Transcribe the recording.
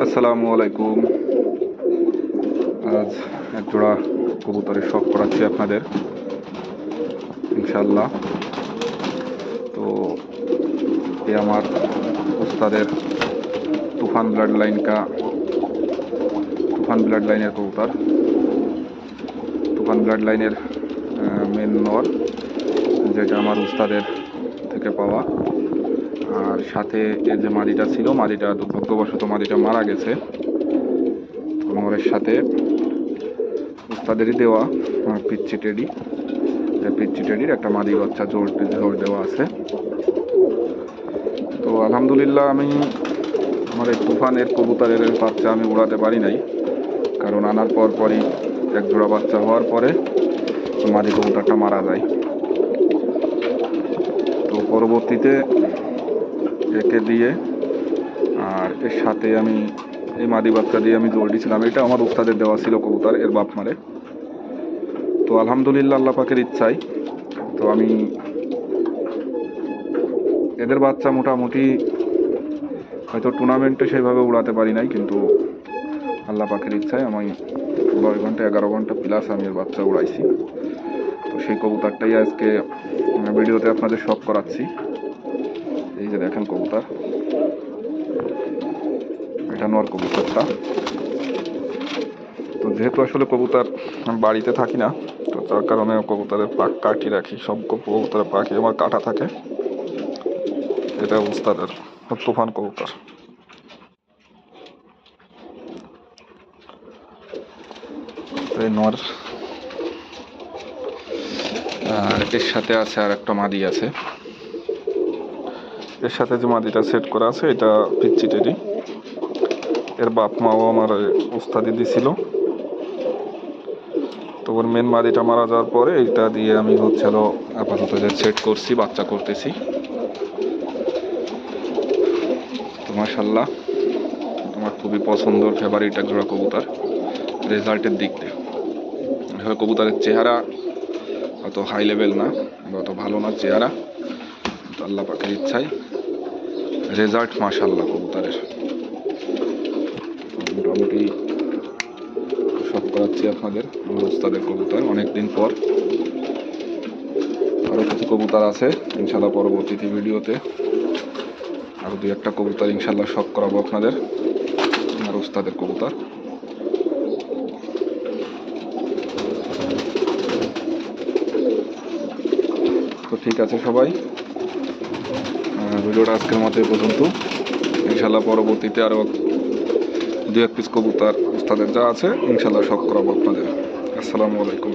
আসসালামু আলাইকুম। আজ এক জোড়া কবুতরের শখ করাচ্ছি আপনাদের ইনশাল্লাহ। তো এ আমার উস্তাদের তুফান ব্লাড লাইনের কবুতর, তুফান ব্লাড লাইনের মেন নর, যেটা আমার উস্তাদের থেকে পাওয়া। আর সাথে এর যে মাদিটা ছিল, মাদিটা দুর্ভাগ্যবশত মাদিটা মারা গেছে। নরের সাথে উস্তাদেরই দেওয়া পিচ্চি টেডির একটা মাদি বাচ্চা জোর দেওয়া আছে। তো আলহামদুলিল্লাহ আমি আমার এই তুফানের কবুতরের বাচ্চা আমি উড়াতে পারি নাই, কারণ আনার পরই এক জোড়া বাচ্চা হওয়ার পরে মাদি কবুতরটা মারা যায়। তো পরবর্তীতে একে দিয়ে আর এর সাথে আমি এই মাদি বাচ্চা দিয়ে আমি জোর দিয়েছিলাম। এটা আমার উস্তাদের দেওয়া ছিল কবুতর, এর বাপ মারে। তো আলহামদুলিল্লাহ আল্লাহ পাকের ইচ্ছায় তো আমি এদের বাচ্চা মোটামুটি হয়তো টুর্নামেন্টে সেইভাবে উড়াতে পারি নাই, কিন্তু আল্লাহ পাকের ইচ্ছায় আমি 10 ঘন্টা 11 ঘন্টা প্লাস আমি এর বাচ্চা উড়াইছি। তো সেই কবুতরটাই আজকে ভিডিওতে আপনাদের শখ করাচ্ছি। এই যে দেখেন কবুতর, এটা নর কবুতরটা। তো যেহেতু আসলে কবুতর আমি বাড়িতে থাকি না, তো তার কারণে কবুতরের পাক কাটি রাখি। সব কবুতরের পাখি আমার কাটা থাকে। এটা উস্তাদের তুফান কবুতর। এই নর, আর এর সাথে আছে আর একটা মাদি আছে। এর সাথে যে মাদিটা সেট করা আছে এটা পিচ্চি টেডি। এর বাপ মাও আমার উস্তাদি দিছিল। তো ওর মেন মাদিটা মারা যাওয়ার পরে এইটা দিয়ে আমি আপাতত যে সেট করছি, বাচ্চা করতেছি। তো মাশাআল্লাহ আমার খুবই পছন্দর ফেভারিট এক জোড়া কবুতর। রেজাল্টের দিক দিয়ে আসলে কবুতরের চেহারা অত হাই লেভেল না, অত ভালো না চেহারা, তো আল্লাহ পাকের ইচ্ছায় রেজাল্ট মাশাআল্লাহ কবুতরের। মোটামুটি শখ করাচ্ছি আপনাদের আমার উস্তাদের কবুতর অনেকদিন পর। আরও কিছু কবুতর আছে ইনশাল্লাহ, পরবর্তীতে ভিডিওতে আরও 2-1টা কবুতর ইনশাল্লাহ শখ করাবো আপনাদের আমার উস্তাদের কবুতর। তো ঠিক আছে সবাই, ভিডিওটা আজকের মতো এই পর্যন্ত। ইনশাল্লাহ পরবর্তীতে আরও 2-1 পিস কবুতর উস্তাদের যা আছে ইনশাল্লাহ শখ করাবো আপনাদের। আসসালামু আলাইকুম।